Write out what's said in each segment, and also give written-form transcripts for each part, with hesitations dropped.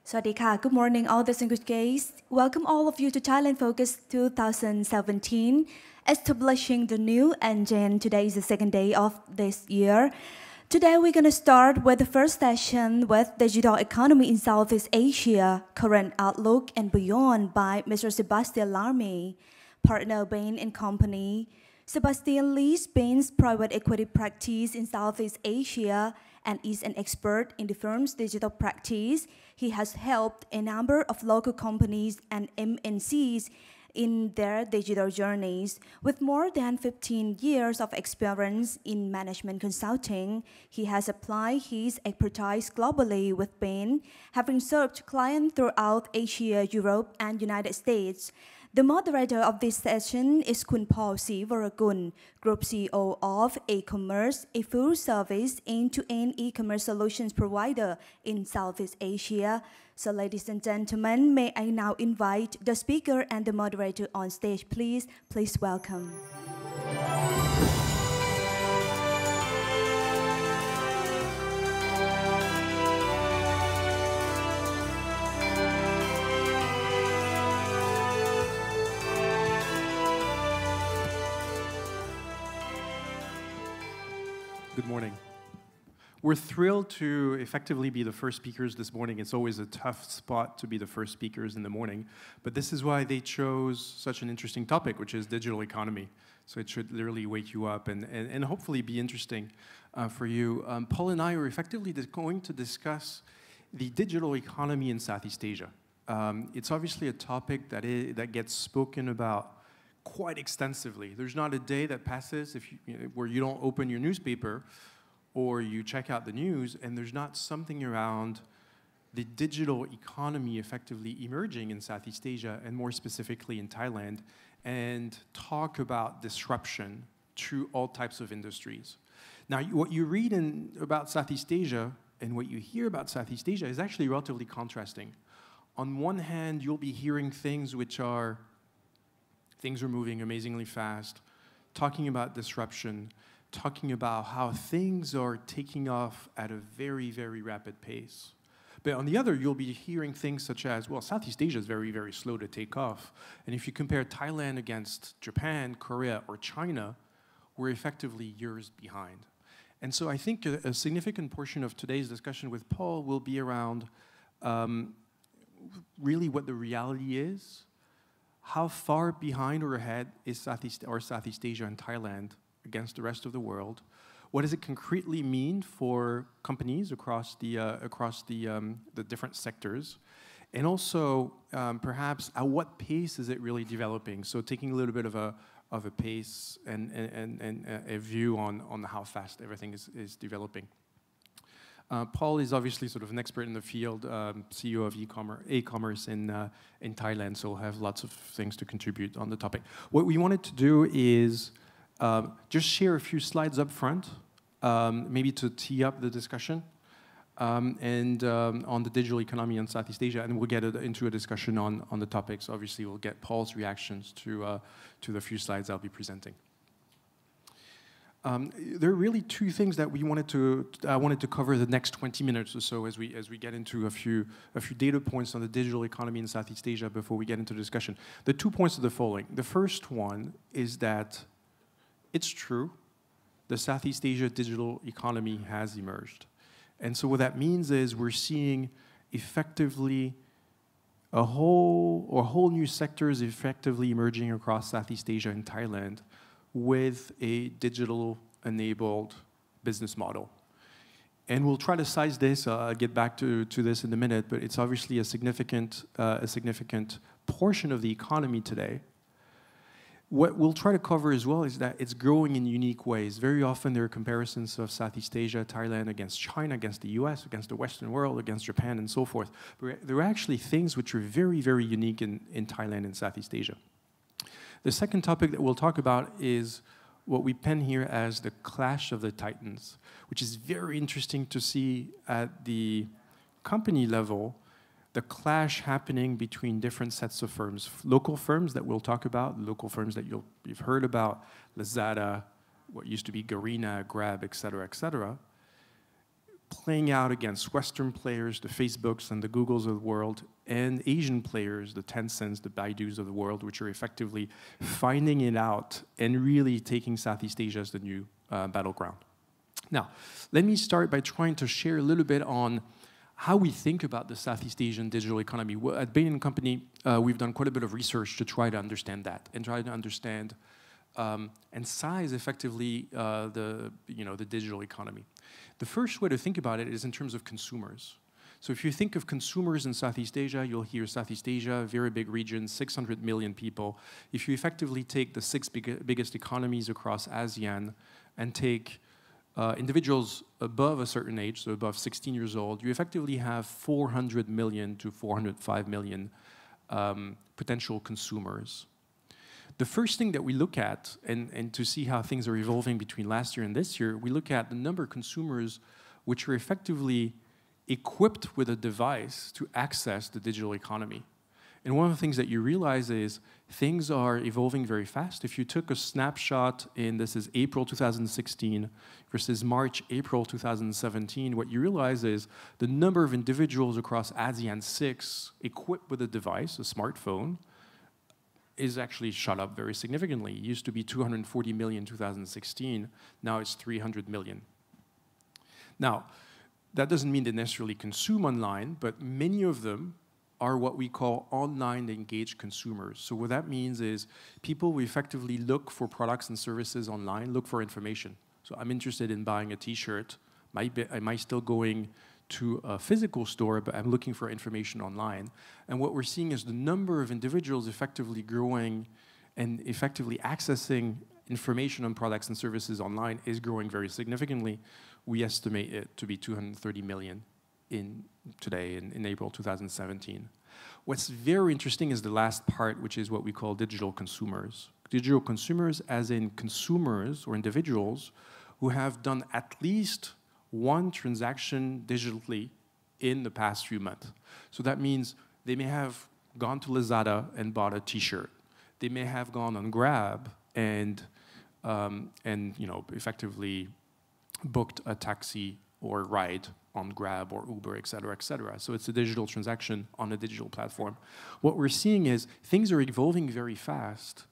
Swadika, good morning, all distinguished guests. Welcome all of you to Thailand Focus 2017, establishing the new engine. Today is the second day of this year. Today we're going to start with the first session with Digital Economy in Southeast Asia, Current Outlook and Beyond by Mr. Sebastien Lamy, partner Bain and Company. Sebastien leads Bain's private equity practice in Southeast Asia and is an expert in the firm's digital practice. He has helped a number of local companies and MNCs in their digital journeys. With more than 15 years of experience in management consulting, he has applied his expertise globally with Bain, having served clients throughout Asia, Europe, and United States. The moderator of this session is Khun Paul Srivorakul, Group CEO of aCommerce, a full-service end-to-end e-commerce solutions provider in Southeast Asia. So ladies and gentlemen, may I now invite the speaker and the moderator on stage, please. Please welcome. Good morning. We're thrilled to effectively be the first speakers this morning. It's always a tough spot to be the first speakers in the morning, but this is why they chose such an interesting topic, which is digital economy. So it should literally wake you up and hopefully be interesting for you. Paul and I are effectively going to discuss the digital economy in Southeast Asia. It's obviously a topic that gets spoken about quite extensively. There's not a day that passes where you don't open your newspaper or you check out the news and there's not something around the digital economy effectively emerging in Southeast Asia and more specifically in Thailand, and talk about disruption to all types of industries. Now, what you read about Southeast Asia and what you hear about Southeast Asia is actually relatively contrasting. On one hand, you'll be hearing things which are things are moving amazingly fast, talking about disruption, talking about how things are taking off at a very, very rapid pace. But on the other, you'll be hearing things such as, well, Southeast Asia is very, very slow to take off. And if you compare Thailand against Japan, Korea, or China, we're effectively years behind. And so I think a significant portion of today's discussion with Paul will be around really what the reality is. How far behind or ahead is Southeast Asia and Thailand against the rest of the world? What does it concretely mean for companies across the different sectors? And also, perhaps, at what pace is it really developing? So taking a little bit of a pace and a view on how fast everything is developing. Paul is obviously sort of an expert in the field, CEO of aCommerce in Thailand, so we'll have lots of things to contribute on the topic. What we wanted to do is just share a few slides up front, maybe to tee up the discussion, and on the digital economy in Southeast Asia, and we'll get into a discussion on the topics. Obviously, we'll get Paul's reactions to the few slides I'll be presenting. There are really two things that I wanted to cover the next 20 minutes or so as we get into a few data points on the digital economy in Southeast Asia before we get into the discussion. The 2 points are the following. The first one is that it's true, the Southeast Asia digital economy has emerged. And so what that means is we're seeing effectively whole new sectors effectively emerging across Southeast Asia and Thailand with a digital-enabled business model. And we'll try to size this, I'll get back to this in a minute, but it's obviously a significant portion of the economy today. What we'll try to cover as well is that it's growing in unique ways. Very often there are comparisons of Southeast Asia, Thailand against China, against the US, against the Western world, against Japan, and so forth. But there are actually things which are very, very unique in Thailand and Southeast Asia. The second topic that we'll talk about is what we pen here as the clash of the titans, which is very interesting to see at the company level, the clash happening between different sets of firms. Local firms that we'll talk about, local firms that you've heard about, Lazada, what used to be Garena, Grab, et cetera, playing out against Western players, the Facebooks and the Googles of the world, and Asian players, the Tencents, the Baidus of the world, which are effectively finding it out and really taking Southeast Asia as the new battleground. Now, let me start by trying to share a little bit on how we think about the Southeast Asian digital economy. Well, at Bain & Company, we've done quite a bit of research to try to understand that and try to understand and size effectively the digital economy. The first way to think about it is in terms of consumers. So if you think of consumers in Southeast Asia, you'll hear Southeast Asia, very big region, 600 million people. If you effectively take the six biggest economies across ASEAN and take individuals above a certain age, so above 16 years old, you effectively have 400 million to 405 million potential consumers. The first thing that we look at, and to see how things are evolving between last year and this year, we look at the number of consumers which are effectively equipped with a device to access the digital economy. And one of the things that you realize is things are evolving very fast. If you took a snapshot in, this is April 2016 versus March, April 2017, what you realize is the number of individuals across ASEAN 6 equipped with a device, a smartphone, is actually shot up very significantly. It used to be 240 million in 2016. Now it's 300 million. Now, that doesn't mean they necessarily consume online, but many of them are what we call online engaged consumers. So what that means is people who effectively look for products and services online, look for information. So I'm interested in buying a t-shirt. Am I still going to a physical store, but I'm looking for information online? And what we're seeing is the number of individuals effectively growing and effectively accessing information on products and services online is growing very significantly. We estimate it to be 230 million today in April 2017. What's very interesting is the last part, which is what we call digital consumers. Digital consumers as in consumers or individuals who have done at least one transaction digitally in the past few months. So that means they may have gone to Lazada and bought a t-shirt. They may have gone on Grab and effectively booked a taxi or ride on Grab or Uber, et cetera, et cetera. So it's a digital transaction on a digital platform. What we're seeing is things are evolving very fast.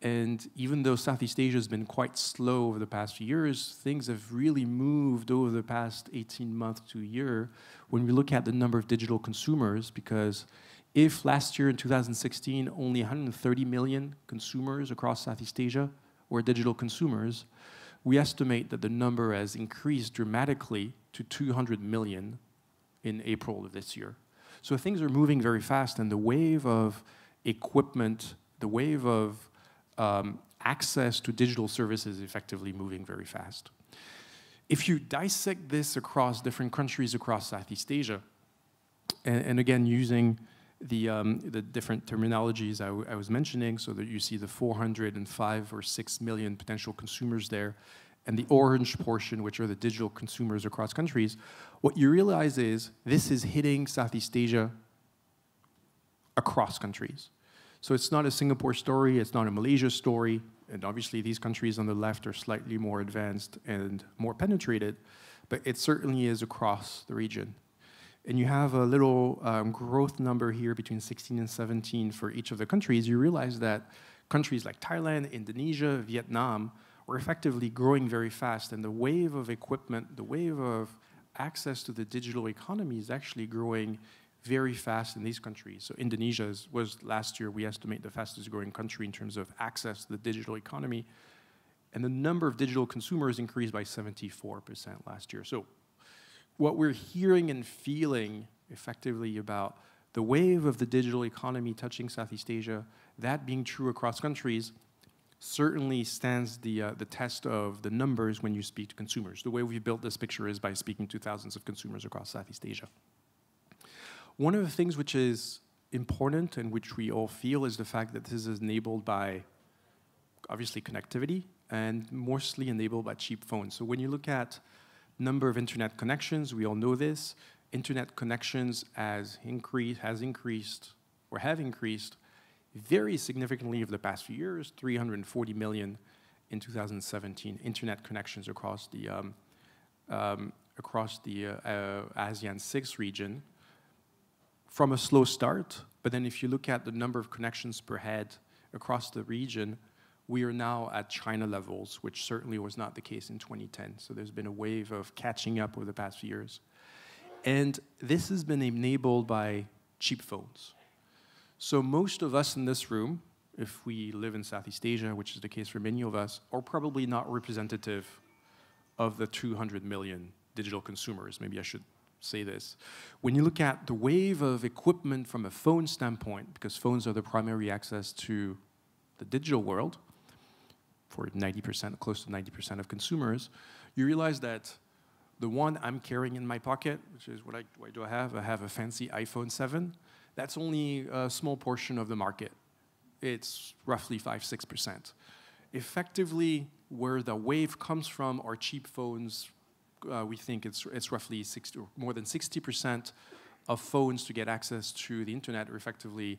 And even though Southeast Asia has been quite slow over the past few years, things have really moved over the past 18 months to a year when we look at the number of digital consumers, because if last year in 2016, only 130 million consumers across Southeast Asia were digital consumers, we estimate that the number has increased dramatically to 200 million in April of this year. So things are moving very fast, and the wave of equipment, the wave of access to digital services is effectively moving very fast. If you dissect this across different countries across Southeast Asia, and again using the different terminologies I was mentioning, so that you see the 405 or 6 million potential consumers there, and the orange portion, which are the digital consumers across countries, what you realize is this is hitting Southeast Asia across countries. So it's not a Singapore story, it's not a Malaysia story, and obviously these countries on the left are slightly more advanced and more penetrated, but it certainly is across the region. And you have a little growth number here between 16 and 17 for each of the countries. You realize that countries like Thailand, Indonesia, Vietnam are effectively growing very fast, and the wave of equipment, the wave of access to the digital economy is actually growing very fast in these countries. So Indonesia was last year, we estimate, the fastest growing country in terms of access to the digital economy. And the number of digital consumers increased by 74% last year. So what we're hearing and feeling effectively about the wave of the digital economy touching Southeast Asia, that being true across countries, certainly stands the test of the numbers when you speak to consumers. The way we've built this picture is by speaking to thousands of consumers across Southeast Asia. One of the things which is important and which we all feel is the fact that this is enabled by, obviously, connectivity, and mostly enabled by cheap phones. So when you look at number of internet connections, we all know this. Internet connections have increased very significantly over the past few years, 340 million in 2017, internet connections across the across the ASEAN 6 region from a slow start. But then if you look at the number of connections per head across the region, we are now at China levels, which certainly was not the case in 2010. So there's been a wave of catching up over the past few years. And this has been enabled by cheap phones. So most of us in this room, if we live in Southeast Asia, which is the case for many of us, are probably not representative of the 200 million digital consumers. Maybe I should say this. When you look at the wave of equipment from a phone standpoint, because phones are the primary access to the digital world, for 90%, close to 90% of consumers, you realize that the one I'm carrying in my pocket, which is what do I have? I have a fancy iPhone 7. That's only a small portion of the market. It's roughly 5–6%. Effectively, where the wave comes from are cheap phones. We think it's roughly more than 60% of phones to get access to the internet are effectively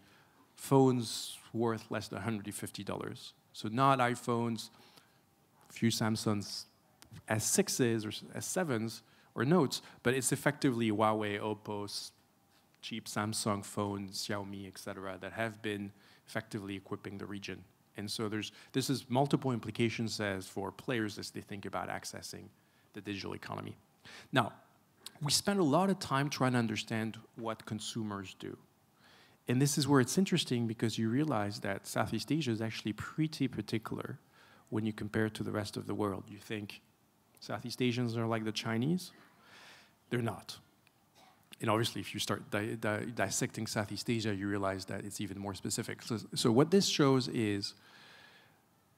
phones worth less than $150. So not iPhones, a few Samsungs S6s or S7s or Notes, but it's effectively Huawei, Oppo, cheap Samsung phones, Xiaomi, etc., that have been effectively equipping the region. And so this is multiple implications as for players as they think about accessing the digital economy. Now, we spend a lot of time trying to understand what consumers do. And this is where it's interesting because you realize that Southeast Asia is actually pretty particular when you compare it to the rest of the world. You think Southeast Asians are like the Chinese? They're not. And obviously, if you start dissecting Southeast Asia, you realize that it's even more specific. So what this shows is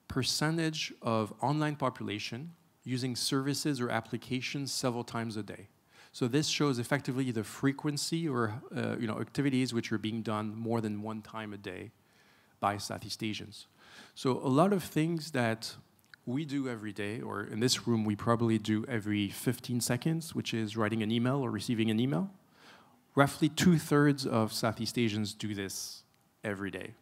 percentage of online population using services or applications several times a day. So this shows effectively the frequency or activities which are being done more than one time a day by Southeast Asians. So a lot of things that we do every day, or in this room we probably do every 15 seconds, which is writing an email or receiving an email. Roughly 2/3 of Southeast Asians do this every day.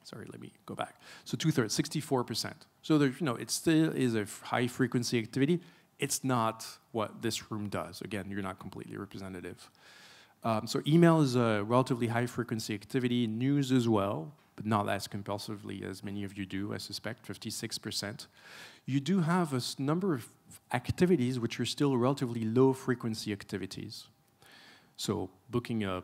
Sorry, let me go back. So 2/3, 64%. So there, it still is a high frequency activity. It's not what this room does. Again, you're not completely representative. So email is a relatively high frequency activity, news as well, but not as compulsively as many of you do, I suspect, 56%. You do have a number of activities which are still relatively low frequency activities. So booking a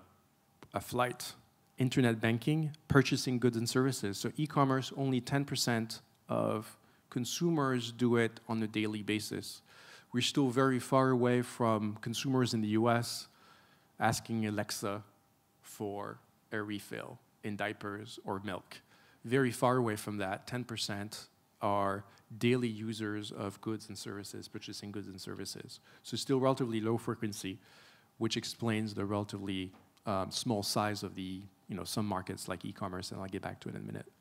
flight, internet banking, purchasing goods and services. So e-commerce, only 10% of consumers do it on a daily basis. We're still very far away from consumers in the US asking Alexa for a refill in diapers or milk. Very far away from that. 10% are daily users of goods and services, purchasing goods and services. So still relatively low frequency, which explains the relatively small size of the some markets like e-commerce, and I'll get back to it in a minute.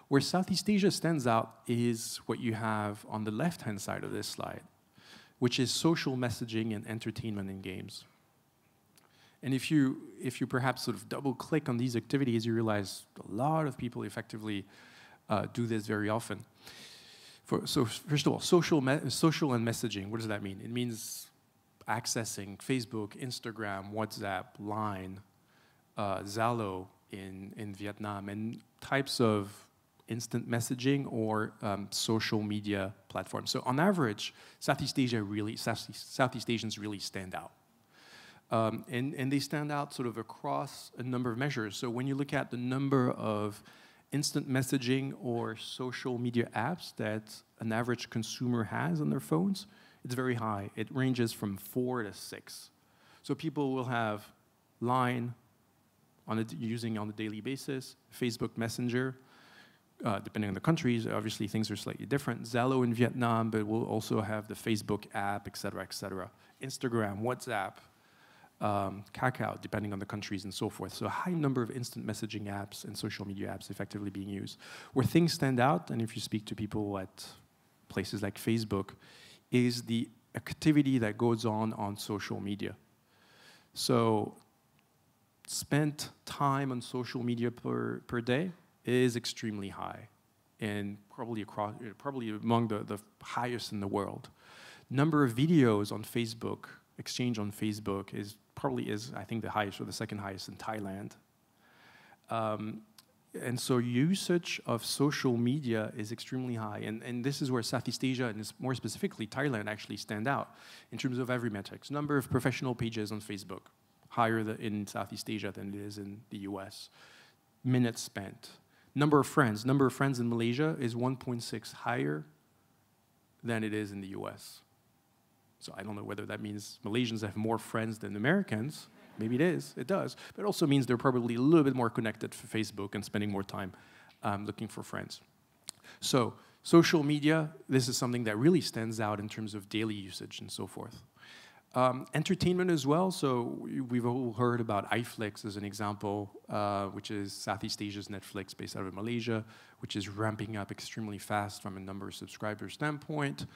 Where Southeast Asia stands out is what you have on the left-hand side of this slide, which is social messaging and entertainment and games. And if you perhaps sort of double-click on these activities, you realize a lot of people effectively do this very often. So first of all, social and messaging, what does that mean? It means accessing Facebook, Instagram, WhatsApp, Line, Zalo in Vietnam, and types of instant messaging or social media platforms. So on average, Southeast Asians really stand out. And they stand out sort of across a number of measures. So when you look at the number of instant messaging or social media apps that an average consumer has on their phones, it's very high. It ranges from 4 to 6. So people will have Line using on a daily basis, Facebook Messenger, depending on the countries, obviously things are slightly different. Zalo in Vietnam, but we'll also have the Facebook app, et cetera, et cetera. Instagram, WhatsApp, Kakao, depending on the countries and so forth. So a high number of instant messaging apps and social media apps effectively being used. Where things stand out, and if you speak to people at places like Facebook, is the activity that goes on social media. So spent time on social media per day is extremely high, and probably among the highest in the world. Number of videos on Facebook exchange on Facebook is probably, I think, the highest or the second highest in Thailand. And so usage of social media is extremely high. And this is where Southeast Asia, and more specifically Thailand, actually stand out in terms of every metrics. Number of professional pages on Facebook, higher in Southeast Asia than it is in the US. Minutes spent. Number of friends in Malaysia is 1.6 higher than it is in the US. So I don't know whether that means Malaysians have more friends than Americans. Maybe it does. But it also means they're probably a little bit more connected to Facebook and spending more time looking for friends. So social media, this is something that really stands out in terms of daily usage and so forth. Entertainment as well. So we've all heard about iFlix as an example, which is Southeast Asia's Netflix based out of Malaysia, which is ramping up extremely fast from a number of subscribers standpoint.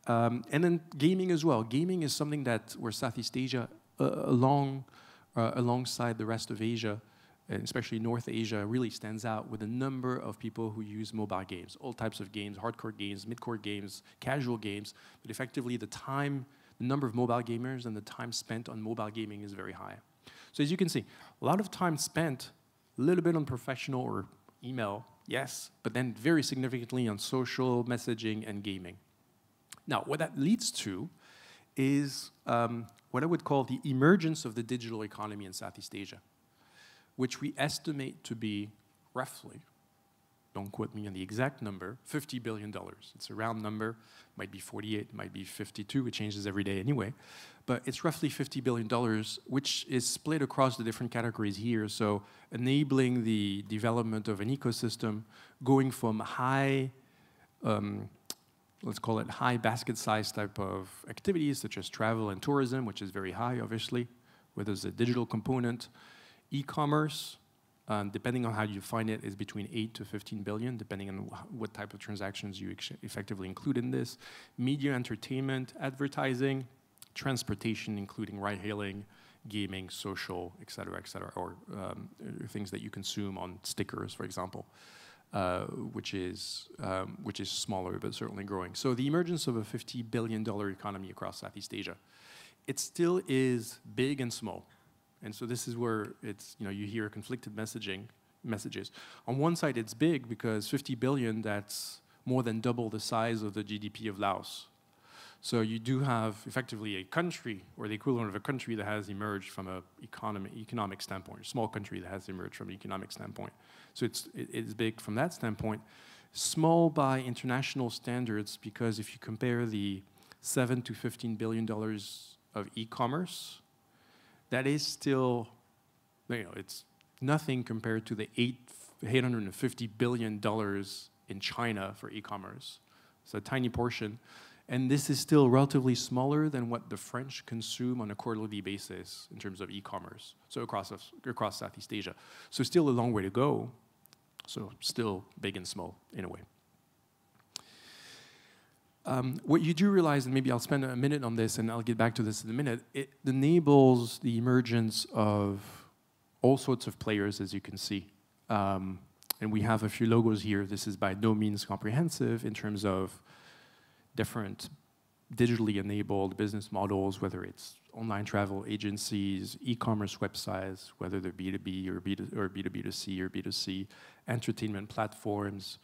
And then gaming as well. Gaming is something where Southeast Asia, alongside the rest of Asia, and especially North Asia, really stands out with a number of people who use mobile games, all types of games, hardcore games, mid-core games, casual games, but effectively the number of mobile gamers and the time spent on mobile gaming is very high. So as you can see, a lot of time spent, a little bit on professional or email, yes, but then very significantly on social messaging and gaming. Now, what that leads to is what I would call the emergence of the digital economy in Southeast Asia, which we estimate to be roughly, don't quote me on the exact number, $50 billion. It's a round number, might be 48, might be 52, it changes every day anyway, but it's roughly $50 billion, which is split across the different categories here, so enabling the development of an ecosystem, going from high, let's call it high basket size type of activities, such as travel and tourism, which is very high, obviously, where there's a digital component. E-commerce, depending on how you define it, is between 8 to 15 billion, depending on what type of transactions you effectively include in this. Media, entertainment, advertising, transportation, including ride-hailing, gaming, social, et cetera, or things that you consume on stickers, for example. Which is smaller but certainly growing. So the emergence of a $50 billion economy across Southeast Asia, it still is big and small, and so this is where you hear conflicted messages. On one side, it's big because 50 billion, that's more than double the size of the GDP of Laos. So you do have effectively a country, or the equivalent of a country, that has emerged from an economic standpoint, a small country that has emerged from an economic standpoint. So it's big from that standpoint. Small by international standards, because if you compare the $7 to $15 billion of e-commerce, that is still, it's nothing compared to the $850 billion in China for e-commerce. It's a tiny portion. And this is still relatively smaller than what the French consume on a quarterly basis in terms of e-commerce, so across Southeast Asia. So still a long way to go, so still big and small in a way. What you do realize, and maybe I'll spend a minute on this and I'll get back to this in a minute, it enables the emergence of all sorts of players, as you can see. And we have a few logos here. This is by no means comprehensive in terms of different digitally enabled business models, whether it's online travel agencies, e-commerce websites, whether they're B2B or B2B2C or B2C, entertainment platforms,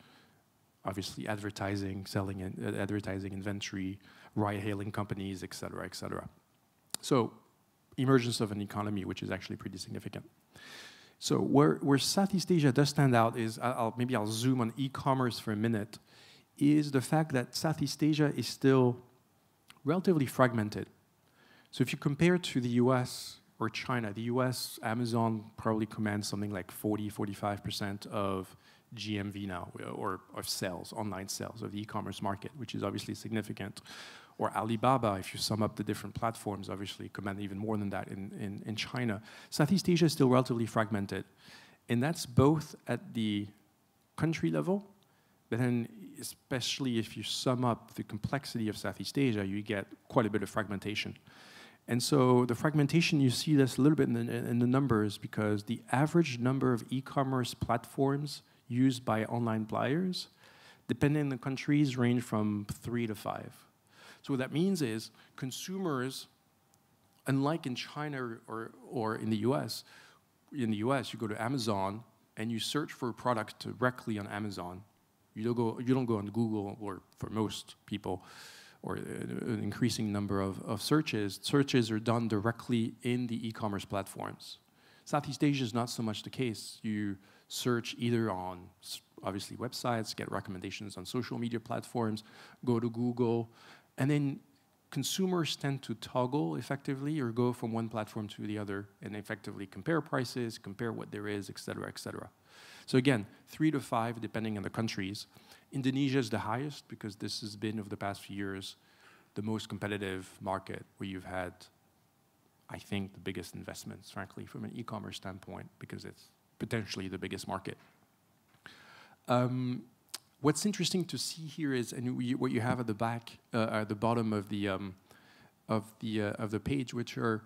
obviously advertising, selling advertising inventory, ride-hailing companies, et cetera, et cetera. So emergence of an economy, which is actually pretty significant. So where Southeast Asia does stand out is, maybe I'll zoom on e-commerce for a minute, is the fact that Southeast Asia is still relatively fragmented. So if you compare to the US or China, the US, Amazon probably commands something like 40–45% of GMV now, or of sales, online sales of the e-commerce market, which is obviously significant. Or Alibaba, if you sum up the different platforms, obviously command even more than that in China. Southeast Asia is still relatively fragmented. And that's both at the country level, but then especially if you sum up the complexity of Southeast Asia, you get quite a bit of fragmentation. And so the fragmentation, you see this a little bit in the numbers, because the average number of e-commerce platforms used by online buyers, depending on the countries, range from 3 to 5. So what that means is consumers unlike in China or in the US, you go to Amazon and you search for a product directly on Amazon. You don't go on Google, or for most people, or an increasing number of searches. Searches are done directly in the e-commerce platforms. Southeast Asia is not so much the case. You search either on, obviously, websites, get recommendations on social media platforms, go to Google, and then consumers tend to toggle effectively or go from one platform to the other and effectively compare prices, compare what there is, et cetera, et cetera. So again, 3 to 5, depending on the countries. Indonesia is the highest because this has been, over the past few years, the most competitive market where you've had, I think, the biggest investments, frankly, from an e-commerce standpoint, because it's potentially the biggest market. What's interesting to see here is, and what you have at the back, at the bottom of the page, which are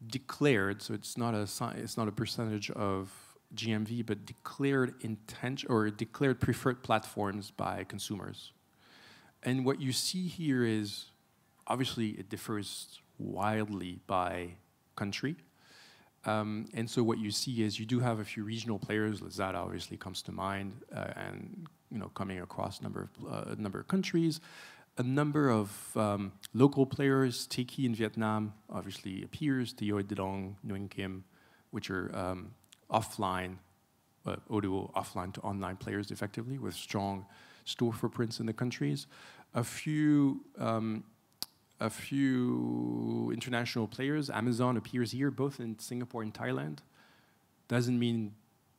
declared. So it's not a percentage of GMV, but declared intent or declared preferred platforms by consumers. And what you see here is, obviously, it differs wildly by country. And so what you see is you do have a few regional players. Lazada obviously comes to mind, and coming across a number of countries. A number of local players, Tiki in Vietnam obviously appears, Tio Dong, Nguyen Kim, which are offline, audio offline to online players effectively with strong store footprints in the countries. A few international players. Amazon appears here, both in Singapore and Thailand. Doesn't mean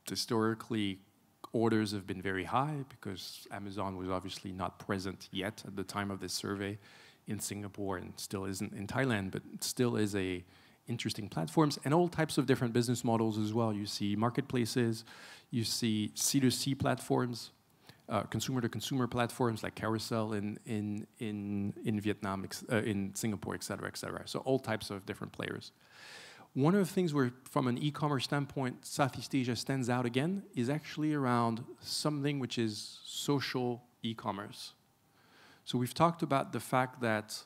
historically orders have been very high, because Amazon was obviously not present yet at the time of this survey in Singapore, and still isn't in Thailand, but still is a interesting platforms, and all types of different business models as well. You see marketplaces, you see C2C platforms, consumer-to-consumer platforms like Carousel in Vietnam, in Singapore, et cetera, et cetera. So all types of different players. One of the things where, from an e-commerce standpoint, Southeast Asia stands out again is actually around something which is social e-commerce. So we've talked about the fact that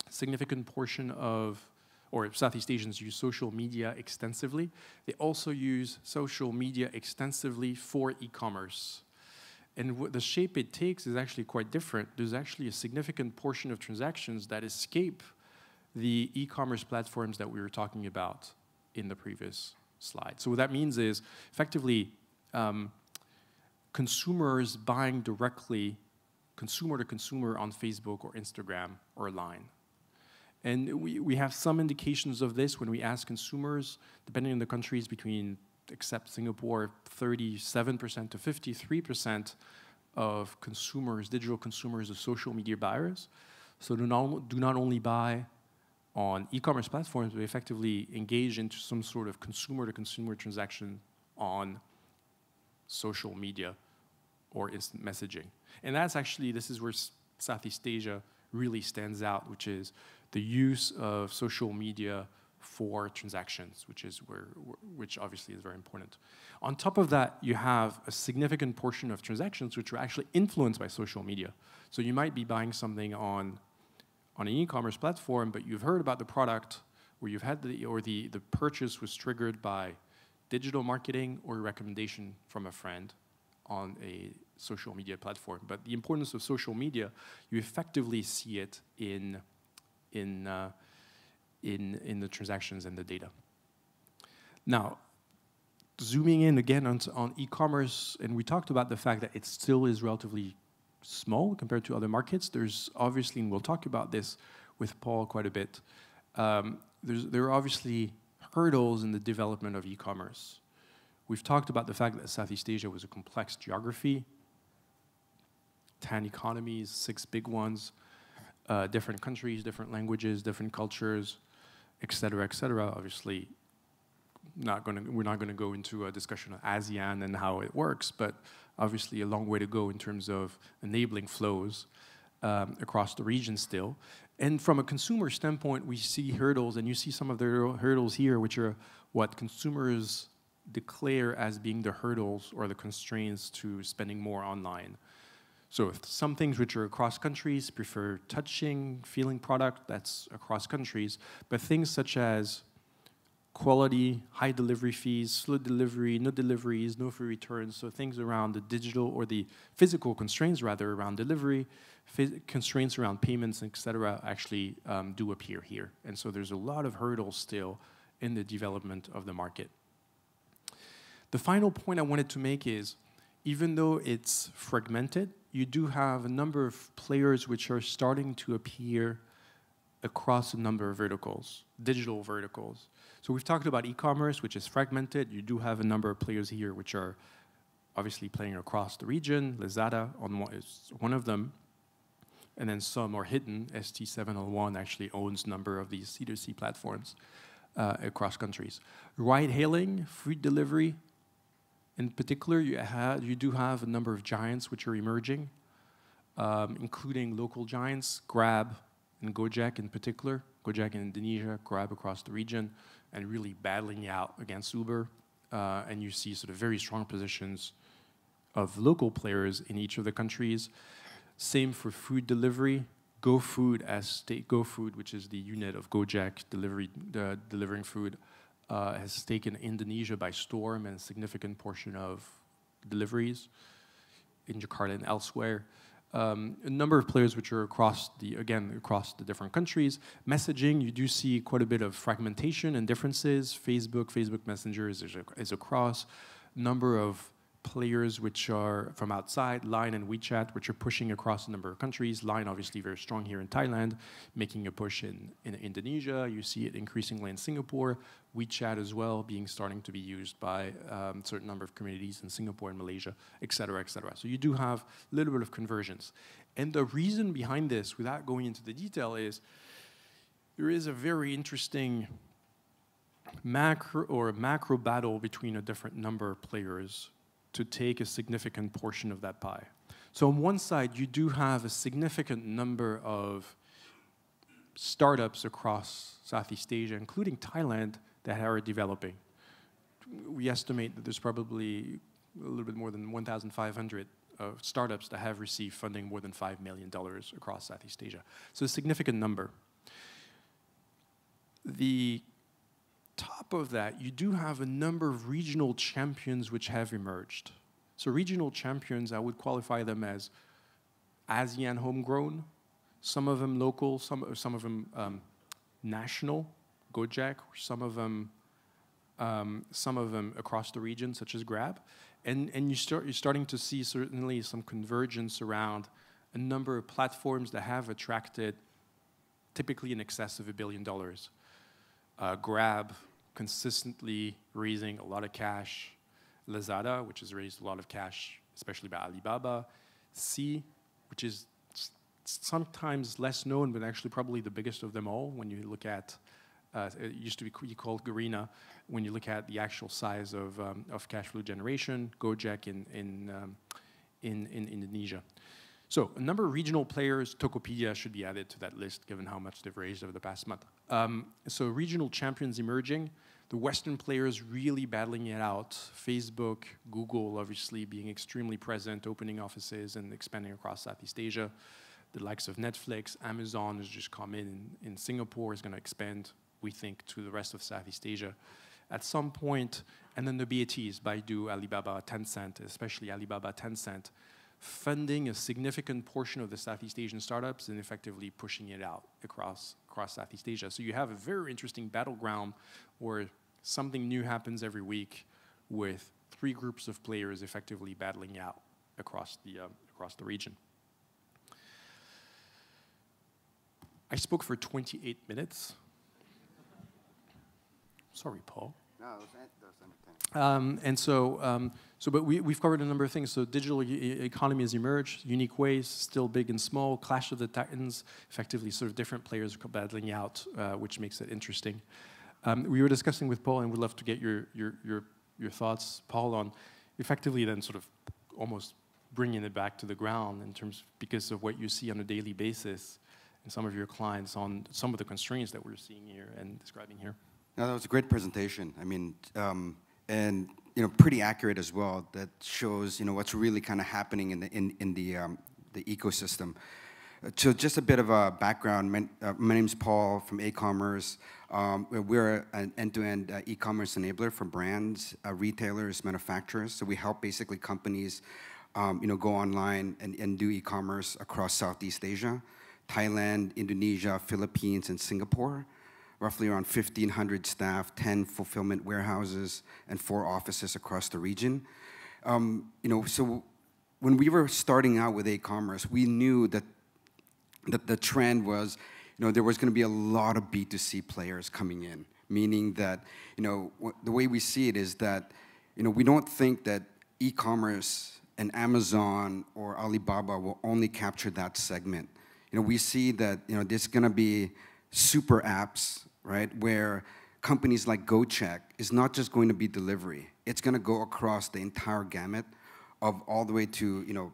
significant portion of, or Southeast Asians use social media extensively. They also use social media extensively for e-commerce. And the shape it takes is actually quite different. There's actually a significant portion of transactions that escape the e-commerce platforms that we were talking about in the previous slide. So what that means is, effectively, consumers buying directly, consumer to consumer, on Facebook or Instagram or Line. And we have some indications of this when we ask consumers, depending on the countries, between, except Singapore, 37% to 53% of consumers, digital consumers, are social media buyers. So do not only buy on e-commerce platforms, but effectively engage into some sort of consumer-to-consumer transaction on social media or instant messaging. And that's actually, this is where Southeast Asia really stands out, which is the use of social media for transactions, which obviously is very important. On top of that, you have a significant portion of transactions which are actually influenced by social media. So you might be buying something on an e-commerce platform, but you've heard about the product, or you've had the purchase was triggered by digital marketing or a recommendation from a friend on a social media platform. But the importance of social media, you effectively see it in the transactions and the data. Now, zooming in again on e-commerce, and we talked about the fact that it still is relatively small compared to other markets. There's obviously, and we'll talk about this with Paul quite a bit, there are obviously hurdles in the development of e-commerce. We've talked about the fact that Southeast Asia was a complex geography, 10 economies, 6 big ones, different countries, different languages, different cultures, et cetera, et cetera. Obviously, we're not going to go into a discussion of ASEAN and how it works, but obviously a long way to go in terms of enabling flows across the region still. And from a consumer standpoint, we see hurdles, and you see some of the hurdles here, which are what consumers declare as being the hurdles or the constraints to spending more online. So some things which are across countries prefer touching, feeling product, that's across countries, but things such as quality, high delivery fees, slow delivery, no deliveries, no free returns, so things around the digital or the physical constraints rather around delivery, constraints around payments, etc., actually do appear here. And so there's a lot of hurdles still in the development of the market. The final point I wanted to make is, even though it's fragmented, you do have a number of players which are starting to appear across a number of verticals, digital verticals. So we've talked about e-commerce, which is fragmented. You do have a number of players here which are obviously playing across the region. Lazada is one of them. And then some are hidden. ST701 actually owns a number of these C2C platforms across countries. Ride-hailing, food delivery. In particular, you do have a number of giants which are emerging, including local giants, Grab and Gojek in particular. Gojek in Indonesia, Grab across the region, and really battling out against Uber. And you see sort of very strong positions of local players in each of the countries. Same for food delivery. GoFood, which is the unit of Gojek delivering food, has taken Indonesia by storm and a significant portion of deliveries in Jakarta and elsewhere. A number of players which are across the different countries. Messaging, you do see quite a bit of fragmentation and differences. Facebook Messenger is across. Number of players which are from outside, Line and WeChat, which are pushing across a number of countries. Line obviously very strong here in Thailand, making a push in Indonesia. You see it increasingly in Singapore. WeChat as well starting to be used by a certain number of communities in Singapore and Malaysia, et cetera, et cetera. So you do have a little bit of convergence. And the reason behind this, without going into the detail, is there is a very interesting macro battle between a different number of players to take a significant portion of that pie. So on one side, you do have a significant number of startups across Southeast Asia, including Thailand, that are developing. We estimate that there's probably a little bit more than 1,500 startups that have received funding more than $5 million across Southeast Asia. So a significant number. The top of that, you do have a number of regional champions which have emerged. So regional champions, I would qualify them as ASEAN homegrown, some of them local, some of them national, Gojek, some of them across the region, such as Grab. And you're starting to see certainly some convergence around a number of platforms that have attracted typically in excess of $1 billion. Grab consistently raising a lot of cash. Lazada, which has raised a lot of cash, especially by Alibaba. Sea, which is sometimes less known, but actually probably the biggest of them all when you look at, it used to be called Garena, when you look at the actual size of cash flow generation. Gojek in Indonesia. So a number of regional players. Tokopedia should be added to that list, given how much they've raised over the past month. So regional champions emerging. The Western players really battling it out. Facebook, Google, obviously being extremely present, opening offices and expanding across Southeast Asia. The likes of Netflix, Amazon has just come in Singapore, is going to expand, we think, to the rest of Southeast Asia at some point. And then the BATs, Baidu, Alibaba, Tencent, especially Alibaba, Tencent, funding a significant portion of the Southeast Asian startups and effectively pushing it out across Southeast Asia. So you have a very interesting battleground where something new happens every week with three groups of players effectively battling out across the region. I spoke for 28 minutes. Sorry, Paul. No, that was entertaining. But we've covered a number of things. So digital economy has emerged, unique ways, still big and small, clash of the titans, effectively sort of different players battling out, which makes it interesting. We were discussing with Paul, and we'd love to get your thoughts, Paul, on effectively then sort of almost bringing it back to the ground in terms, because of what you see on a daily basis and some of your clients on some of the constraints that we're seeing here and describing here. No, that was a great presentation. I mean, and pretty accurate as well. That shows what's really kind of happening in the the ecosystem. So just a bit of a background. My name's Paul from aCommerce. We're an end-to-end e-commerce enabler for brands, retailers, manufacturers. So we help basically companies go online and do e-commerce across Southeast Asia, Thailand, Indonesia, Philippines, and Singapore. Roughly around 1,500 staff, 10 fulfillment warehouses, and 4 offices across the region. So when we were starting out with aCommerce, we knew that the trend was, there was going to be a lot of B2C players coming in, meaning that, the way we see it is that, we don't think that e-commerce and Amazon or Alibaba will only capture that segment. We see that, there's going to be super apps, right, where companies like GoCheck is not just going to be delivery. It's going to go across the entire gamut of all the way to,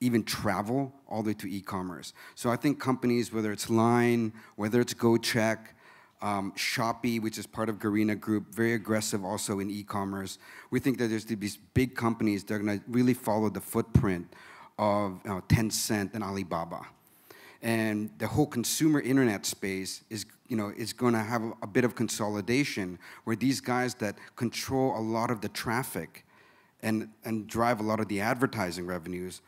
even travel, all the way to e-commerce. So I think companies, whether it's Line, whether it's GoCheck, Shopee, which is part of Garena Group, very aggressive also in e-commerce. We think that there's these big companies that are going to really follow the footprint of Tencent and Alibaba. And the whole consumer internet space is going to have a bit of consolidation where these guys that control a lot of the traffic and drive a lot of the advertising revenues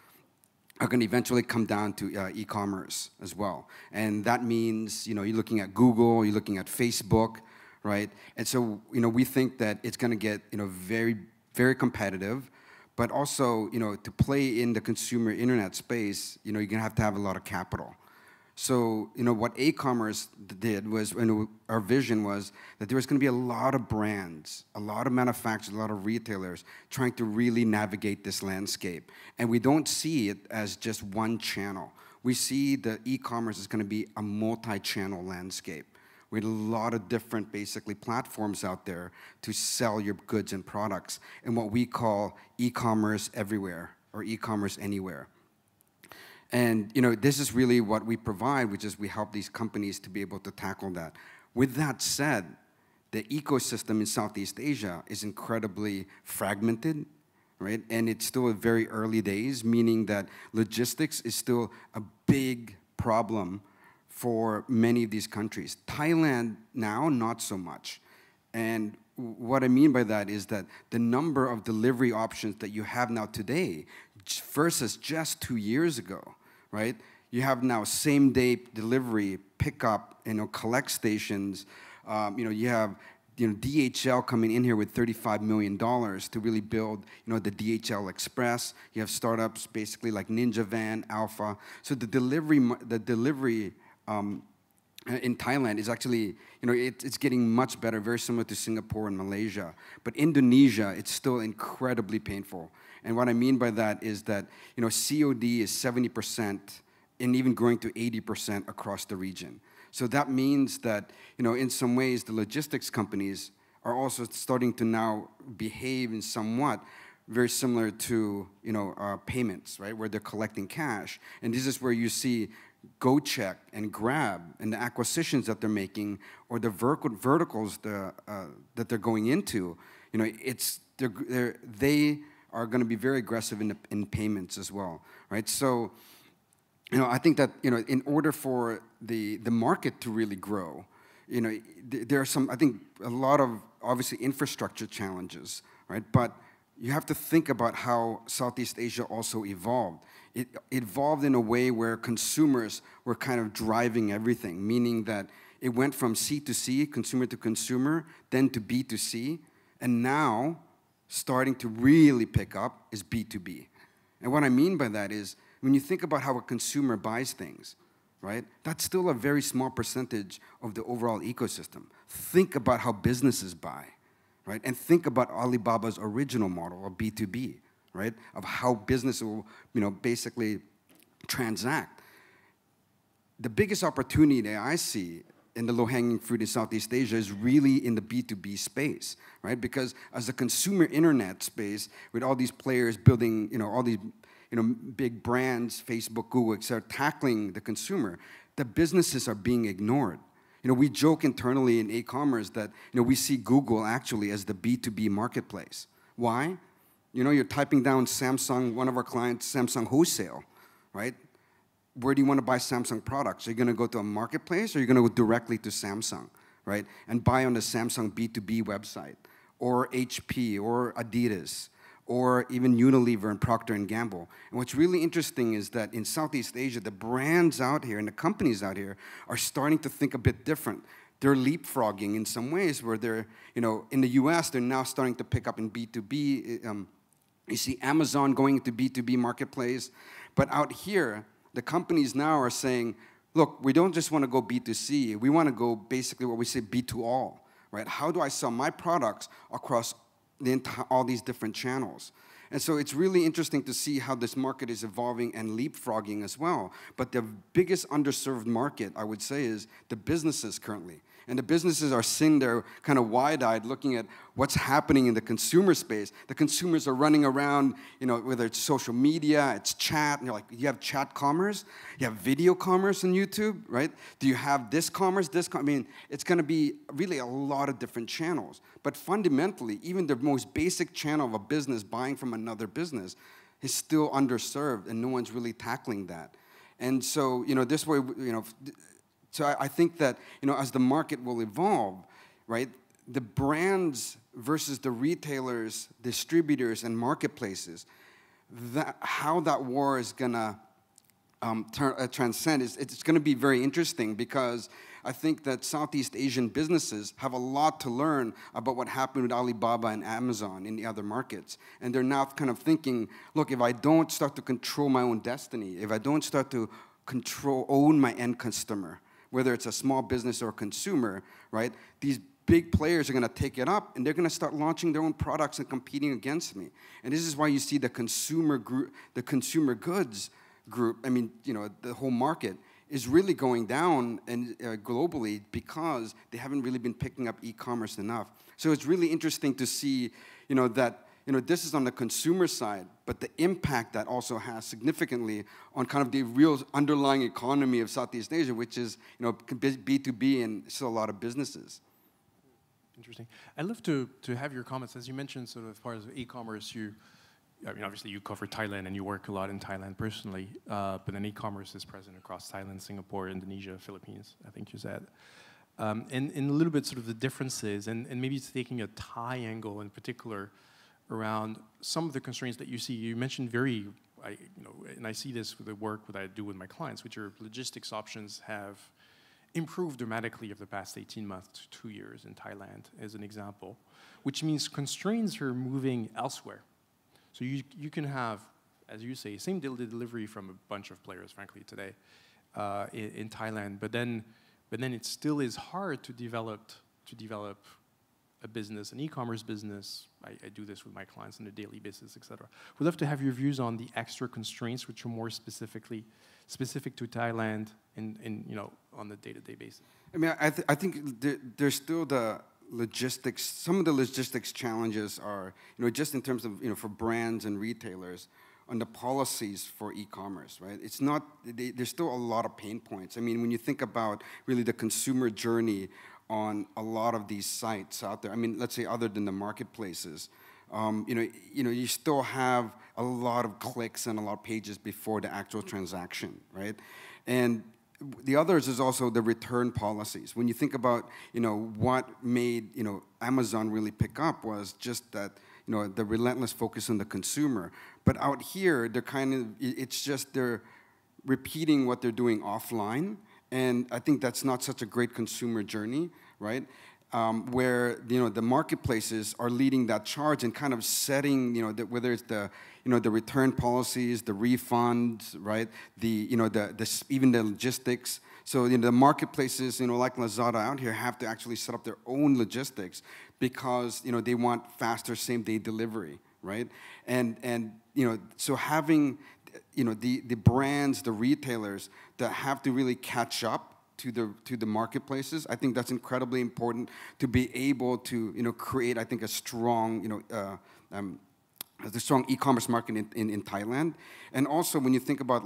are going to eventually come down to e-commerce as well. And that means, you're looking at Google, you're looking at Facebook, right? And so, we think that it's going to get, very, very competitive. But also, to play in the consumer internet space, you're going to have a lot of capital. So, what aCommerce did was, our vision was that there was going to be a lot of brands, a lot of manufacturers, a lot of retailers trying to really navigate this landscape. And we don't see it as just one channel. We see that e-commerce is going to be a multi-channel landscape with a lot of different, basically, platforms out there to sell your goods and products in what we call e-commerce everywhere or e-commerce anywhere. And this is really what we provide, which is we help these companies to be able to tackle that. With that said, the ecosystem in Southeast Asia is incredibly fragmented, right? And it's still at very early days, meaning that logistics is still a big problem for many of these countries. Thailand now, not so much. And what I mean by that is that the number of delivery options that you have now today versus just 2 years ago, right? You have now same-day delivery, pickup, collect stations. You have DHL coming in here with $35 million to really build the DHL Express. You have startups basically like Ninja Van, Alpha. So the delivery in Thailand is actually, it's getting much better, very similar to Singapore and Malaysia. But Indonesia, it's still incredibly painful. And what I mean by that is that, COD is 70% and even growing to 80% across the region. So that means that, in some ways, the logistics companies are also starting to now behave in somewhat very similar to, payments, right, where they're collecting cash. And this is where you see GoCheck and Grab and the acquisitions that they're making or the verticals that they're going into, they are going to be very aggressive in payments as well, right? So, I think that, in order for the market to really grow, there are some, I think, a lot of, obviously, infrastructure challenges, right? But you have to think about how Southeast Asia also evolved. It evolved in a way where consumers were kind of driving everything, meaning that it went from C2C, consumer to consumer, then to B2C, and now starting to really pick up is B2B. And what I mean by that is, when you think about how a consumer buys things, right, that's still a very small percentage of the overall ecosystem. Think about how businesses buy, right? And think about Alibaba's original model of B2B, right, of how business will, basically transact. The biggest opportunity that I see in the low-hanging fruit in Southeast Asia is really in the B2B space, right? Because as a consumer internet space, with all these players building, all these, big brands, Facebook, Google, et cetera, tackling the consumer, the businesses are being ignored. We joke internally in aCommerce that, we see Google actually as the B2B marketplace. Why? You're typing down Samsung, one of our clients, Samsung Wholesale, right? where do you want to buy Samsung products? Are you going to go to a marketplace, or are you going to go directly to Samsung, right? And buy on the Samsung B2B website, or HP, or Adidas, or even Unilever and Procter & Gamble. And what's really interesting is that in Southeast Asia, the brands out here and the companies out here are starting to think a bit different. They're leapfrogging in some ways where they're, in the US, they're now starting to pick up in B2B. You see Amazon going to B2B marketplace. But out here, the companies now are saying, look, we don't just want to go B2C. We want to go basically what we say B2all, right? How do I sell my products across all these different channels? And so it's really interesting to see how this market is evolving and leapfrogging as well. But the biggest underserved market, I would say, is the businesses currently. And the businesses are sitting there kind of wide-eyed looking at what's happening in the consumer space. The consumers are running around, whether it's social media, it's chat, and you're like, you have chat commerce, you have video commerce on YouTube, right? Do you have this commerce, I mean, it's going to be really a lot of different channels. But fundamentally, even the most basic channel of a business buying from another business is still underserved, and no one's really tackling that. And so, this way, so I think that, as the market will evolve, right, the brands versus the retailers, distributors, and marketplaces, how that war is going to transcend, it's going to be very interesting, because I think that Southeast Asian businesses have a lot to learn about what happened with Alibaba and Amazon in the other markets. And they're now kind of thinking, look, if I don't start to control my own destiny, if I don't start to own my end customer, whether it's a small business or a consumer, right? These big players are going to take it up, and they're going to start launching their own products and competing against me. And this is why you see the consumer goods group. I mean, the whole market is really going down and globally, because they haven't really been picking up e-commerce enough. So it's really interesting to see, that. This is on the consumer side, but the impact that also has significantly on kind of the real underlying economy of Southeast Asia, which is, B2B and still a lot of businesses. Interesting. I'd love to have your comments. As you mentioned, sort of as far as e-commerce, obviously you cover Thailand and you work a lot in Thailand personally, but then e-commerce is present across Thailand, Singapore, Indonesia, Philippines, I think you said. And a little bit sort of the differences, and maybe it's taking a Thai angle in particular, around some of the constraints that you see. You mentioned and I see this with the work that I do with my clients, which are logistics options have improved dramatically over the past 18 months to 2 years in Thailand, as an example, which means constraints are moving elsewhere. So you can have, as you say, same delivery from a bunch of players, frankly, today in Thailand, but then it still is hard to develop a business, an e-commerce business. I do this with my clients on a daily basis, et cetera. We'd love to have your views on the extra constraints, which are more specific to Thailand and on the day-to-day basis. I mean, I think there's still the logistics. Some of the logistics challenges are, just in terms of, for brands and retailers, on the policies for e-commerce, right? It's not, there's still a lot of pain points. I mean, when you think about really the consumer journey on a lot of these sites out there, I mean, let's say other than the marketplaces, you still have a lot of clicks and a lot of pages before the actual transaction, right? And the others is also the return policies. When you think about, what made, Amazon really pick up was just that, the relentless focus on the consumer. But out here, they're repeating what they're doing offline. And I think that's not such a great consumer journey, right? Where the marketplaces are leading that charge and kind of setting, whether it's the return policies, the refunds, right? Even the logistics. So the marketplaces, like Lazada out here, have to actually set up their own logistics because they want faster same-day delivery, right? And so having the brands, the retailers that have to really catch up to the marketplaces, I think that's incredibly important to be able to create, I think, a strong the strong e-commerce market in Thailand. And also when you think about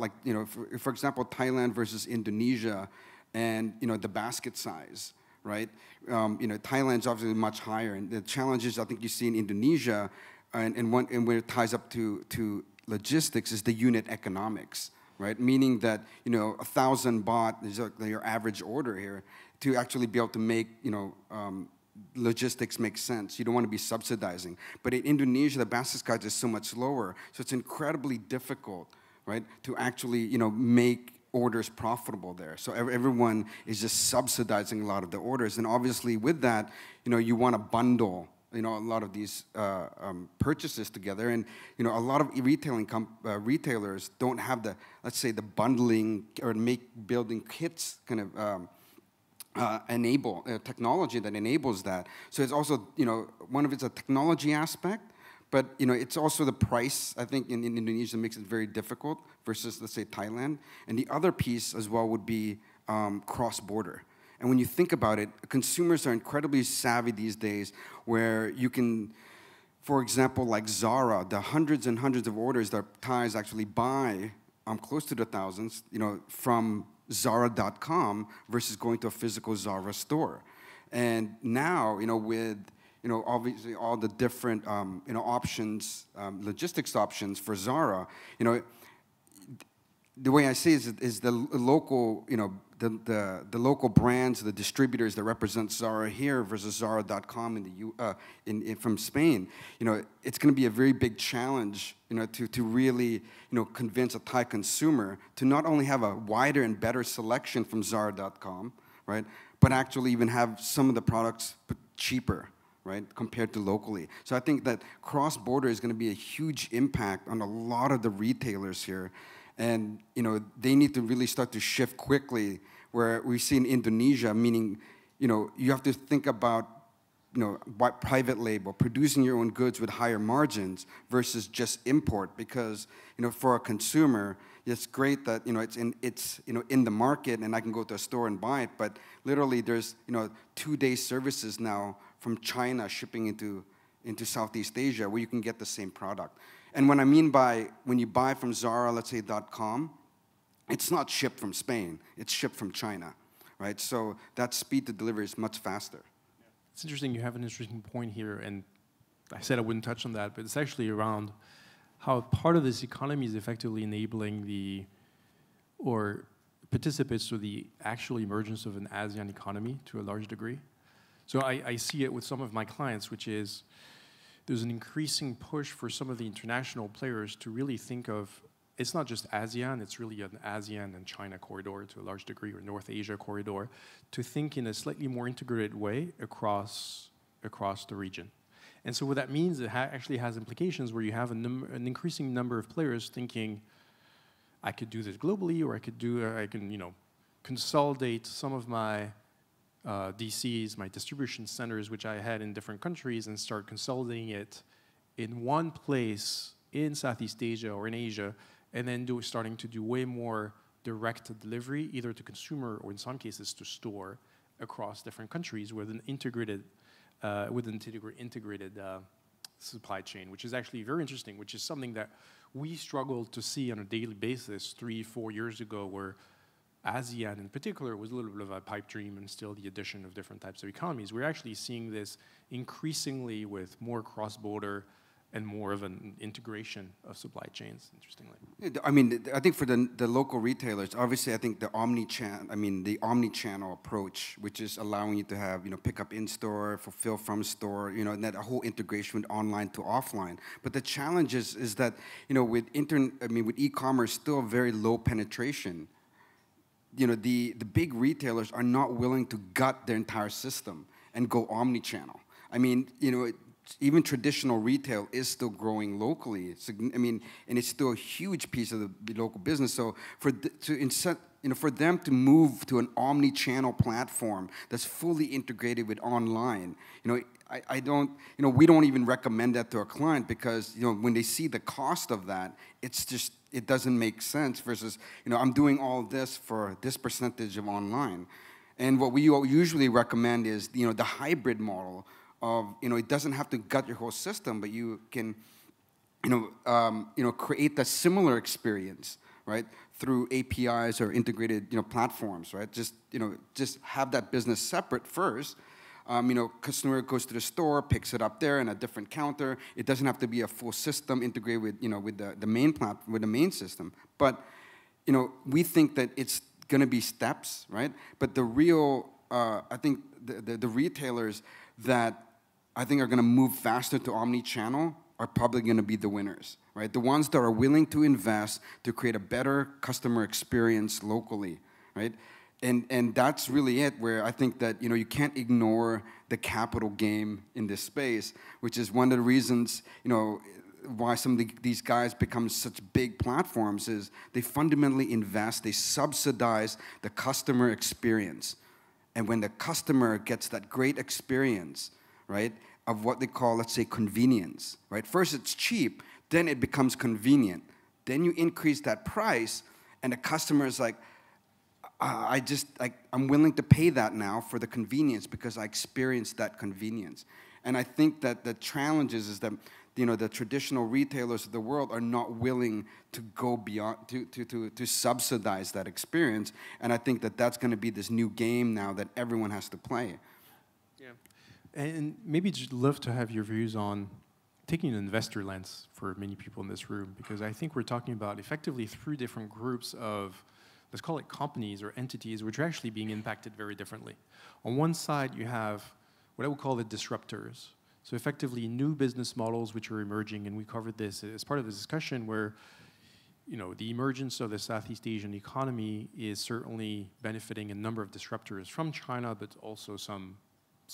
for example, Thailand versus Indonesia and the basket size, right? Thailand's obviously much higher, and the challenges I think you see in Indonesia and where it ties up to logistics is the unit economics, right? Meaning that, 1,000 baht is like your average order here to actually be able to make, logistics make sense. You don't want to be subsidizing. But in Indonesia, the basket size is so much lower, so it's incredibly difficult, right, to actually, make orders profitable there. So everyone is just subsidizing a lot of the orders. And obviously with that, you want to bundle, a lot of these purchases together. And, a lot of retailers don't have the, let's say, the bundling or building kits kind of enable technology that enables that. So it's also, one of it's a technology aspect, but it's also the price, I think, in Indonesia makes it very difficult versus, let's say, Thailand. And the other piece as well would be cross-border. And when you think about it, consumers are incredibly savvy these days where you can, for example, like Zara, the hundreds and hundreds of orders that Thais actually buy, close to the thousands, from Zara.com versus going to a physical Zara store. And now, with obviously all the different, options, logistics options for Zara, the way I see it is the local, the local brands, the distributors that represent Zara here versus Zara.com from Spain. It's going to be a very big challenge, to really, convince a Thai consumer to not only have a wider and better selection from Zara.com, right, but actually even have some of the products cheaper, right, compared to locally. So I think that cross-border is going to be a huge impact on a lot of the retailers here. And, they need to really start to shift quickly, where we see in Indonesia, meaning, you have to think about, private label, producing your own goods with higher margins versus just import. Because, for a consumer, it's great that, it's in the market and I can go to a store and buy it. But literally there's, 2-day services now from China shipping into Southeast Asia where you can get the same product. And what I mean by when you buy from Zara, let's say .com, it's not shipped from Spain, it's shipped from China, right? So that speed to delivery is much faster. It's interesting, you have an interesting point here, and I said I wouldn't touch on that, but it's actually around how part of this economy is effectively enabling or participates to the actual emergence of an ASEAN economy to a large degree. So I see it with some of my clients, which is there's an increasing push for some of the international players to really think of, it's not just ASEAN, it's really an ASEAN and China corridor to a large degree, or North Asia corridor, to think in a slightly more integrated way across the region. And so what that means, it actually has implications where you have an increasing number of players thinking, I could do this globally, or I can consolidate some of my DCs, my distribution centers, which I had in different countries, and start consolidating it in one place in Southeast Asia or in Asia, and then starting to do way more direct delivery, either to consumer or in some cases to store across different countries with an integrated, supply chain, which is actually very interesting, which is something that we struggled to see on a daily basis 3-4 years ago, where ASEAN in particular was a little bit of a pipe dream and still the addition of different types of economies. We're actually seeing this increasingly with more cross-border and more of an integration of supply chains, interestingly. I mean, I think for the local retailers, obviously I think the omni-channel approach, which is allowing you to have, pick up in-store, fulfill from store, and that whole integration with online to offline. But the challenge is that, with e-commerce still very low penetration, the big retailers are not willing to gut their entire system and go omni-channel. I mean, even traditional retail is still growing locally. And it's still a huge piece of the local business. So for them to move to an omni-channel platform that's fully integrated with online, we don't even recommend that to our client because, when they see the cost of that, it doesn't make sense versus, I'm doing all this for this percentage of online. And what we usually recommend is, the hybrid model of, it doesn't have to gut your whole system, but you can, create a similar experience, right, through APIs or integrated, platforms, right? Just have that business separate first. Customer goes to the store, picks it up there in a different counter. It doesn't have to be a full system integrated with, with the main system. But, we think that it's going to be steps, right? But the real, I think the retailers that I think are going to move faster to omni-channel are probably going to be the winners, right? The ones that are willing to invest to create a better customer experience locally, right? And that's really it, where I think that you can't ignore the capital game in this space, which is one of the reasons why some of these guys become such big platforms is they fundamentally invest, they subsidize the customer experience. And when the customer gets that great experience, right, of what they call, let's say, convenience, right? First it's cheap, then it becomes convenient. Then you increase that price, and the customer is like, I'm willing to pay that now for the convenience because I experienced that convenience. And I think that the challenge is that the traditional retailers of the world are not willing to go beyond, to subsidize that experience. And I think that that's going to be this new game now that everyone has to play. Yeah. And maybe just love to have your views on taking an investor lens for many people in this room, because I think we're talking about effectively 3 different groups of, let's call it companies or entities, which are actually being impacted very differently. On one side, you have what I would call the disruptors. So effectively new business models which are emerging, and we covered this as part of the discussion where the emergence of the Southeast Asian economy is certainly benefiting a number of disruptors from China, but also some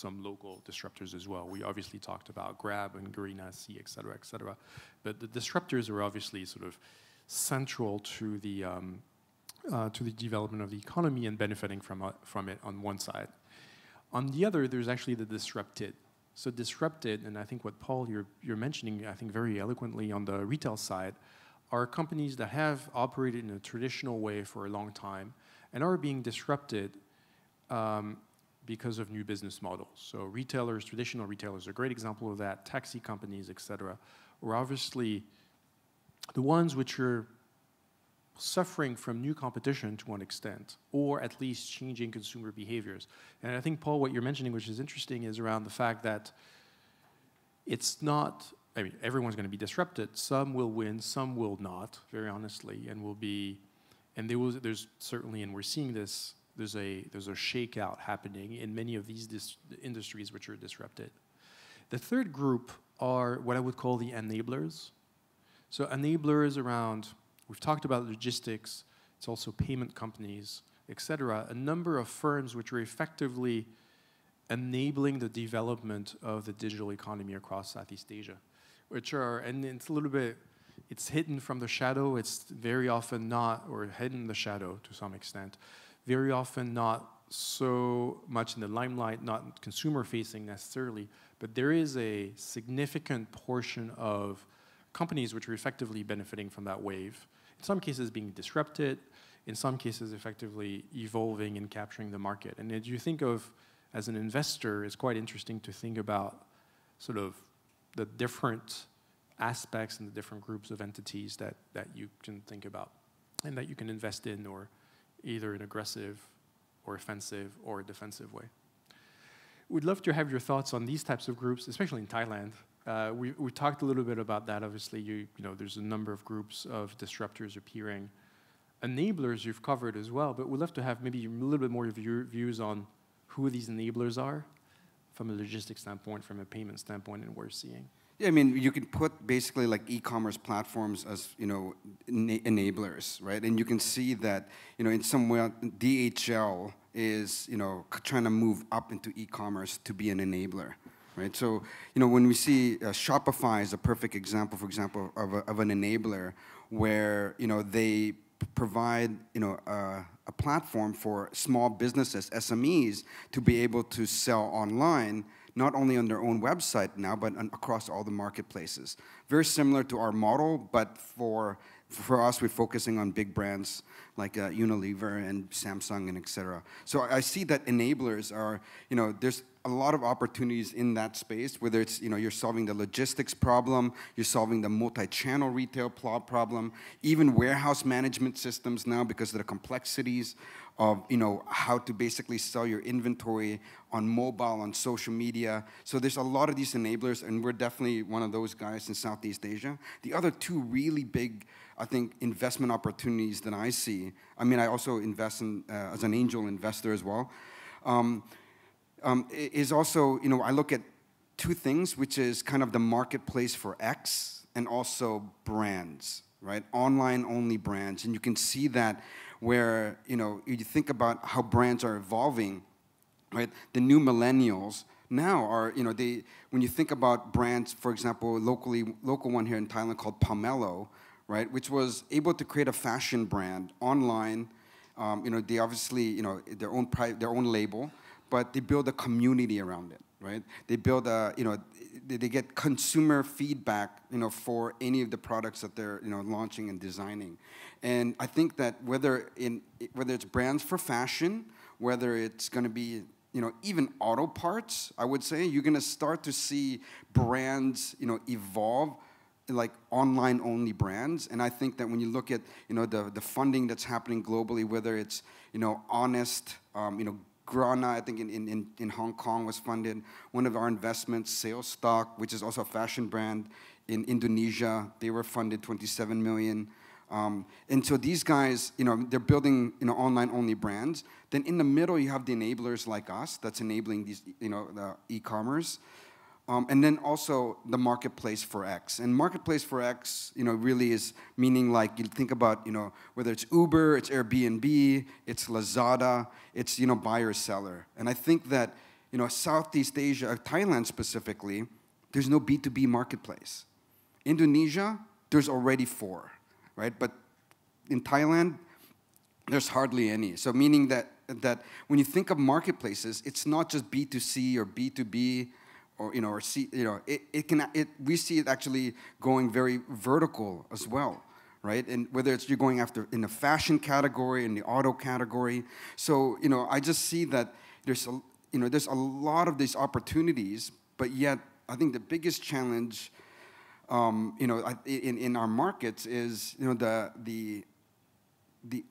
local disruptors as well. We obviously talked about Grab and Garena C, et cetera, et cetera. But the disruptors are obviously sort of central to the development of the economy and benefiting from it on one side. On the other, there's actually the disrupted. So disrupted, and I think what Paul you're mentioning, I think very eloquently on the retail side, are companies that have operated in a traditional way for a long time and are being disrupted because of new business models. So retailers, traditional retailers are a great example of that, taxi companies, et cetera, are obviously the ones which are suffering from new competition to one extent, or at least changing consumer behaviors. And I think, Paul, what you're mentioning, which is interesting, is around the fact that it's not, everyone's going to be disrupted. Some will win, some will not, very honestly, and there's certainly, and we're seeing this, there's a shakeout happening in many of these industries which are disrupted. The third group are what I would call the enablers. So enablers around, we've talked about logistics, it's also payment companies, et cetera, a number of firms which are effectively enabling the development of the digital economy across Southeast Asia, which are, and it's a little bit, it's hidden from the shadow, it's very often not, or hidden in the shadow to some extent, very often not so much in the limelight, not consumer-facing necessarily, but there is a significant portion of companies which are effectively benefiting from that wave. In some cases being disrupted, in some cases effectively evolving and capturing the market. And as you think of, as an investor, it's quite interesting to think about sort of the different aspects and the different groups of entities that you can think about and that you can invest in, or either an aggressive or offensive or a defensive way. We'd love to have your thoughts on these types of groups, especially in Thailand. We talked a little bit about that. Obviously, there's a number of groups of disruptors appearing. Enablers you've covered as well, but we'd love to have maybe a little bit more of your views on who these enablers are from a logistics standpoint, from a payment standpoint, and what we're seeing. Yeah, you can put basically like e-commerce platforms as, enablers, right? And you can see that, in some way, DHL is, trying to move up into e-commerce to be an enabler. Right, so when we see Shopify is a perfect example, for example, of an enabler where they provide a platform for small businesses, SMEs, to be able to sell online, not only on their own website now, but across all the marketplaces. Very similar to our model, but for us, we're focusing on big brands like Unilever and Samsung and et cetera. So I see that enablers are, there's a lot of opportunities in that space, whether it's, you're solving the logistics problem, you're solving the multi-channel retail problem, even warehouse management systems now because of the complexities of, how to basically sell your inventory on mobile, on social media. So there's a lot of these enablers, and we're definitely one of those guys in Southeast Asia. The other two really big I think, investment opportunities that I see. I mean, I also invest in, as an angel investor as well. Is also, you know, I look at two things, which is kind of the marketplace for X and also brands, right? Online-only brands. And you can see that where, you know, you think about how brands are evolving, right? The new millennials now are, you know, when you think about brands, for example, local one here in Thailand called Pomelo, right, which was able to create a fashion brand online. You know, they obviously, you know, their own label, but they build a community around it, right? They build a, you know, they get consumer feedback, you know, for any of the products that they're, you know, launching and designing. And I think that whether it's brands for fashion, whether it's going to be, you know, even auto parts, I would say, you're going to start to see brands, you know, evolve like online-only brands. And I think that when you look at, you know, the funding that's happening globally, whether it's, you know, Honest, you know, Grana, I think in Hong Kong was funded. One of our investments, Sales Stock, which is also a fashion brand in Indonesia, they were funded 27 million. And so these guys, you know, they're building, you know, online-only brands. Then in the middle, you have the enablers like us that's enabling these, you know, the e-commerce. And then also the marketplace for X. And marketplace for X, you know, really is meaning like you think about, you know, whether it's Uber, it's Airbnb, it's Lazada, it's, you know, buyer seller. And I think that, you know, Southeast Asia, Thailand specifically, there's no B2B marketplace. Indonesia, there's already 4, right? But in Thailand, there's hardly any. So meaning that when you think of marketplaces, it's not just B2C or B2B, or, you know, or see, you know, we see it actually going very vertical as well, right? And whether it's you're going after in the fashion category, in the auto category. So, you know, I just see that there's a lot of these opportunities, but yet I think the biggest challenge, you know, in our markets is, you know, the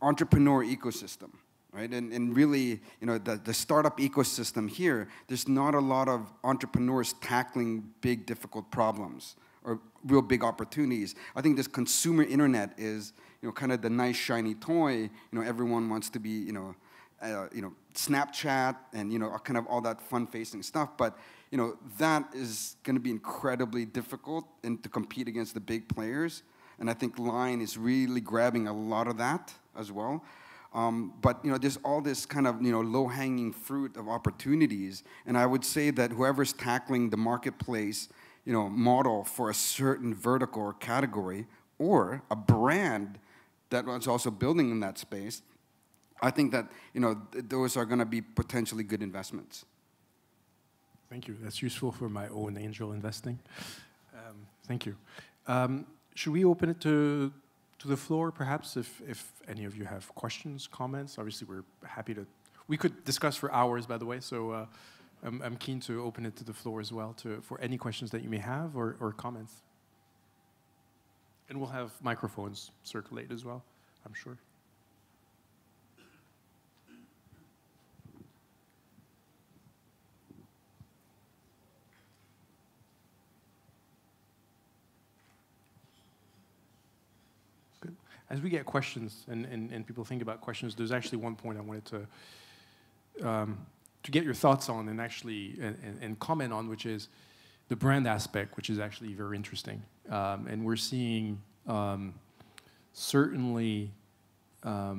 entrepreneur ecosystem. Right? And really, you know, the startup ecosystem here, there's not a lot of entrepreneurs tackling big, difficult problems or real big opportunities. I think this consumer internet is, you know, kind of the nice, shiny toy. You know, everyone wants to be, you know, Snapchat and, you know, kind of all that fun-facing stuff. But, you know, that is going to be incredibly difficult and to compete against the big players. And I think Line is really grabbing a lot of that as well. But, you know, there's all this kind of, you know, low-hanging fruit of opportunities. And I would say that whoever's tackling the marketplace, you know, model for a certain vertical or category or a brand that was also building in that space, I think that, you know, those are going to be potentially good investments. Thank you. That's useful for my own angel investing. Thank you. Should we open it to the floor, perhaps, if any of you have questions, comments? Obviously, we're happy to. We could discuss for hours, by the way, so I'm keen to open it to the floor as well for any questions that you may have or comments. And we'll have microphones circulate as well, I'm sure. As we get questions and people think about questions, there's actually one point I wanted to get your thoughts on and actually and comment on, which is the brand aspect, which is actually very interesting. And we're seeing certainly a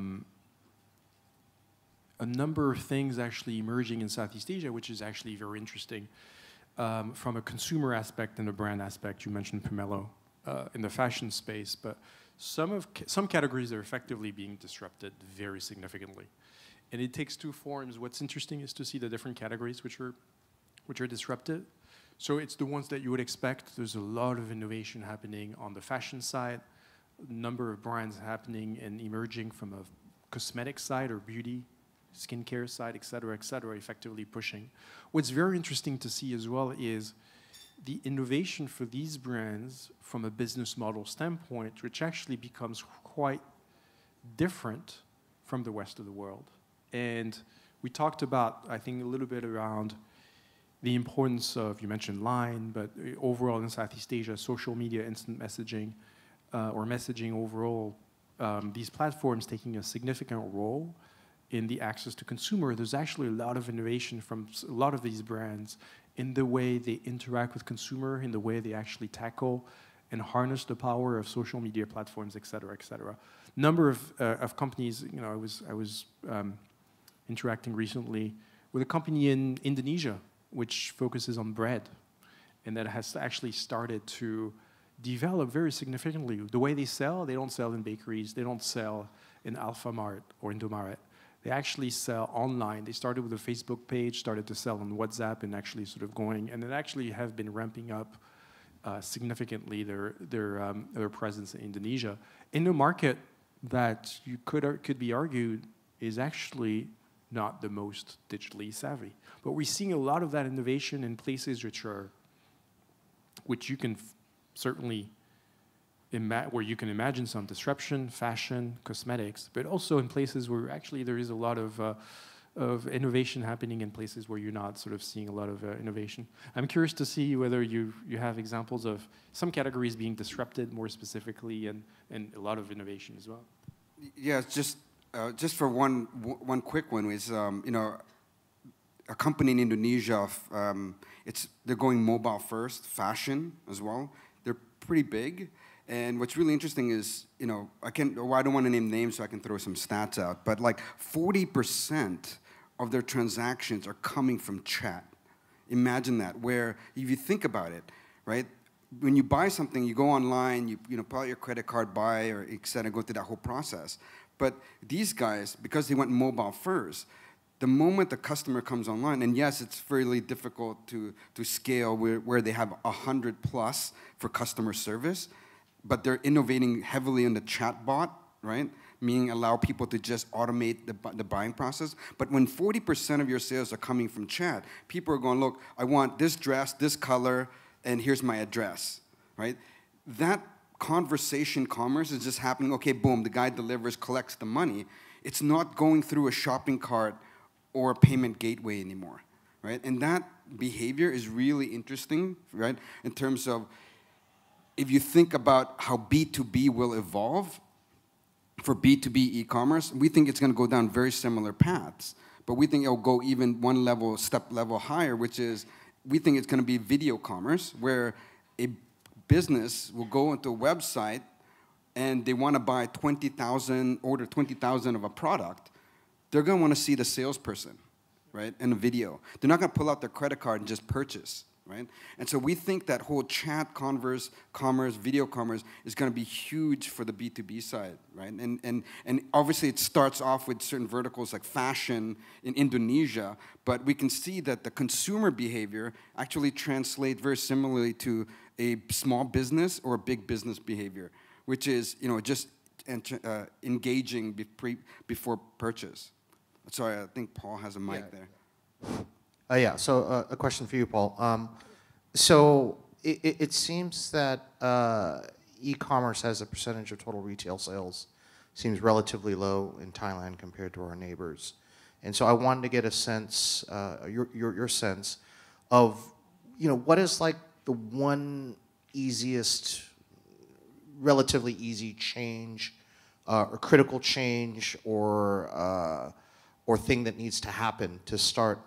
number of things actually emerging in Southeast Asia, which is actually very interesting from a consumer aspect and a brand aspect. You mentioned Pomelo in the fashion space, but some categories are effectively being disrupted very significantly. And it takes two forms. What's interesting is to see the different categories which are disrupted. So it's the ones that you would expect. There's a lot of innovation happening on the fashion side, a number of brands happening and emerging from a cosmetic side or beauty, skincare side, et cetera, effectively pushing. What's very interesting to see as well is the innovation for these brands from a business model standpoint, which actually becomes quite different from the rest of the world. And we talked about, I think, a little bit around the importance of, you mentioned Line, but overall in Southeast Asia, social media, instant messaging, or messaging overall, these platforms taking a significant role in the access to consumer, there's actually a lot of innovation from a lot of these brands in the way they interact with consumer, in the way they actually tackle and harness the power of social media platforms, et cetera, et cetera. Number of companies, you know, I was interacting recently with a company in Indonesia which focuses on bread, and that has actually started to develop very significantly. The way they don't sell in bakeries, they don't sell in Alphamart or Indomaret. They actually sell online. They started with a Facebook page, started to sell on WhatsApp, and actually sort of going, and they actually have been ramping up significantly their presence in Indonesia, in a market that you could be argued is actually not the most digitally savvy. But we're seeing a lot of that innovation in places which you can certainly where you can imagine some disruption, fashion, cosmetics, but also in places where actually there is a lot of innovation happening in places where you're not sort of seeing a lot of innovation. I'm curious to see whether you have examples of some categories being disrupted more specifically and a lot of innovation as well. Yeah, just for one quick one is, you know, a company in Indonesia, they're going mobile first, fashion as well. They're pretty big. And what's really interesting is, you know, I don't want to name names so I can throw some stats out, but like 40% of their transactions are coming from chat. Imagine that, where if you think about it, right? When you buy something, you go online, you know, pull out your credit card, buy, or et cetera, go through that whole process. But these guys, because they went mobile first, the moment the customer comes online, and yes, it's fairly difficult to scale where they have 100 plus for customer service, but they're innovating heavily in the chatbot, right? Meaning allow people to just automate the buying process. But when 40% of your sales are coming from chat, people are going, look, I want this dress, this color, and here's my address, right? That conversation commerce is just happening, okay, boom, the guy delivers, collects the money. It's not going through a shopping cart or a payment gateway anymore, right? And that behavior is really interesting, right? In terms of, if you think about how B2B will evolve, for B2B e-commerce, we think it's going to go down very similar paths. But we think it'll go even one step level higher, which is, we think it's going to be video commerce, where a business will go into a website and they want to buy 20,000, order 20,000 of a product. They're going to want to see the salesperson, right, in a video. They're not going to pull out their credit card and just purchase. Right? And so we think that whole chat commerce, video commerce is going to be huge for the B2B side, right? And obviously it starts off with certain verticals like fashion in Indonesia, but we can see that the consumer behavior actually translates very similarly to a small business or a big business behavior, which is, you know, just engaging before purchase. Sorry, I think Paul has a mic there. Yeah, so a question for you, Paul. So it seems that e-commerce as a percentage of total retail sales seems relatively low in Thailand compared to our neighbors. And so I wanted to get a sense, your sense of, you know, what is like the one easiest, relatively easy change, or critical change, or thing that needs to happen to start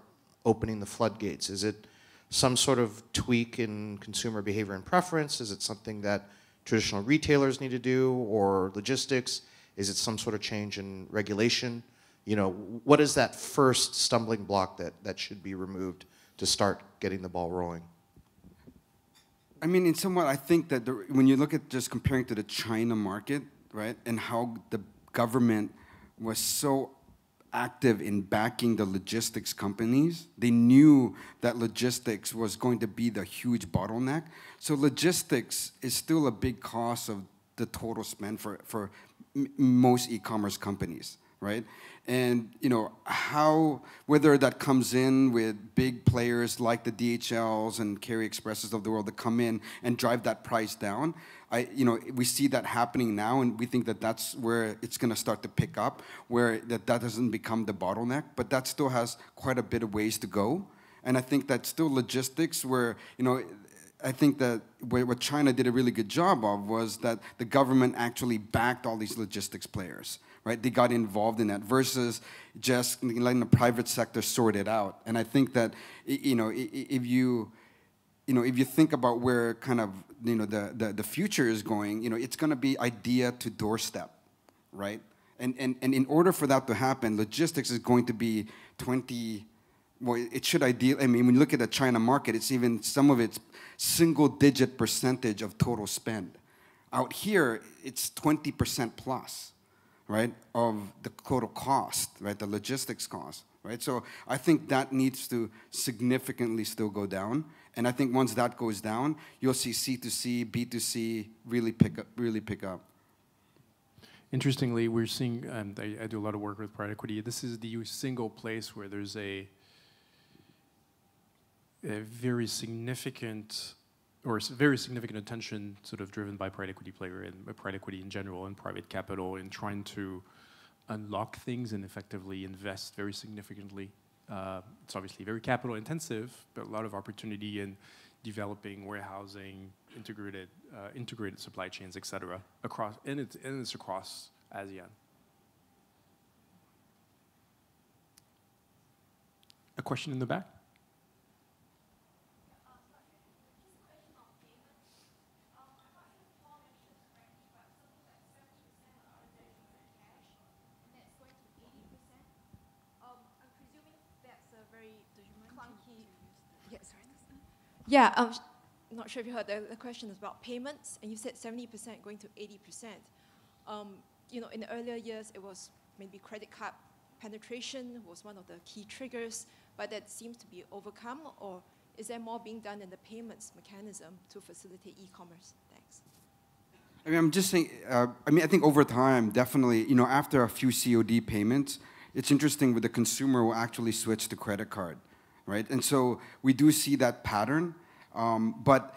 opening the floodgates? Is it some sort of tweak in consumer behavior and preference? Is it something that traditional retailers need to do, or logistics? Is it some sort of change in regulation? You know, what is that first stumbling block that should be removed to start getting the ball rolling? I mean, in somewhat, I think that when you look at just comparing to the China market, right, and how the government was so active in backing the logistics companies. They knew that logistics was going to be the huge bottleneck. So logistics is still a big cost of the total spend for most e-commerce companies, right? And you know, whether that comes in with big players like the DHLs and Carry Expresses of the world that come in and drive that price down, you know, we see that happening now, and we think that that's where it's going to start to pick up, where that doesn't become the bottleneck, but that still has quite a bit of ways to go. And I think that still logistics, where, you know, I think that what China did a really good job of was that the government actually backed all these logistics players, right? They got involved in that versus just letting the private sector sort it out. And I think that, you know, if you think about where kind of, you know, the future is going, you know, it's going to be idea to doorstep, right? And in order for that to happen, logistics is going to be well, it should ideally, I mean, when you look at the China market, it's even some of its single-digit percentage of total spend. Out here, it's 20% plus, right, of the total cost, right, the logistics cost, right? So I think that needs to significantly still go down. And I think once that goes down, you'll see C2C, B2C really pick up. Interestingly, we're seeing, and I do a lot of work with private equity, this is the single place where there's a very significant attention sort of driven by private equity player and private equity in general and private capital in trying to unlock things and effectively invest very significantly. It's obviously very capital intensive, but a lot of opportunity in developing warehousing, integrated supply chains, et cetera, and it's across ASEAN. A question in the back? Yeah, I'm not sure if you heard the question is about payments, and you said 70% going to 80%. You know, in the earlier years, it was maybe credit card penetration was one of the key triggers, but that seems to be overcome, or is there more being done in the payments mechanism to facilitate e-commerce? Thanks. I mean, I'm just saying, I mean, I think over time, definitely, you know, after a few COD payments, it's interesting where the consumer will actually switch to credit card, right? And so we do see that pattern, but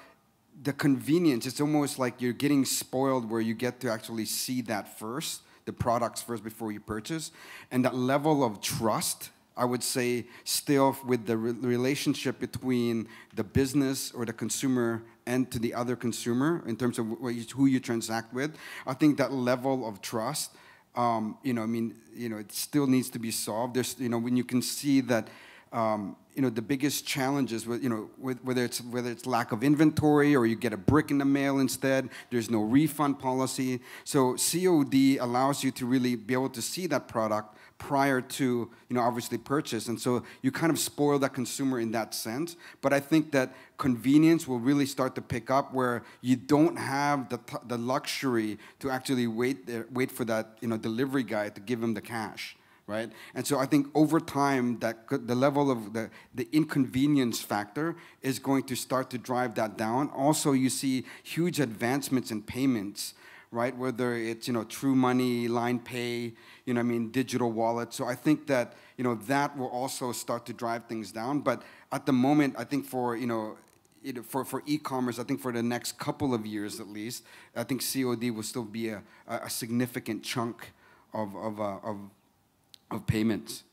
the convenience, it's almost like you're getting spoiled where you get to actually see that first, the products first before you purchase. And that level of trust, I would say, still with the relationship between the business or the consumer and to the other consumer in terms of who you transact with, I think that level of trust, you know, I mean, you know, it still needs to be solved. There's, you know, when you can see that, you know, the biggest challenges with, you know, whether it's lack of inventory or you get a brick in the mail instead, there's no refund policy. So COD allows you to really be able to see that product prior to, you know, obviously purchase. And so you kind of spoil that consumer in that sense. But I think that convenience will really start to pick up where you don't have the luxury to actually wait for that, you know, delivery guy to give him the cash. Right? And so I think over time, that the level of the inconvenience factor is going to start to drive that down. Also, you see huge advancements in payments, right? Whether it's, you know, True Money, Line Pay, you know, I mean, digital wallet. So I think that, you know, that will also start to drive things down. But at the moment, I think for, you know, for e-commerce, I think for the next couple of years at least, I think COD will still be a significant chunk of payments.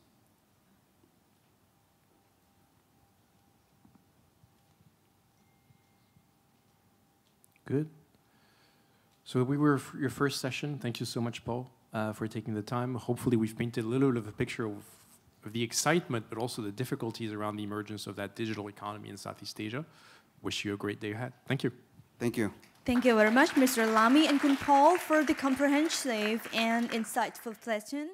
Good. So we were your first session. Thank you so much, Paul, for taking the time. Hopefully we've painted a little bit of a picture of the excitement, but also the difficulties around the emergence of that digital economy in Southeast Asia. Wish you a great day ahead. Thank you. Thank you. Thank you very much, Mr. Lamy and Kun Paul, for the comprehensive and insightful session.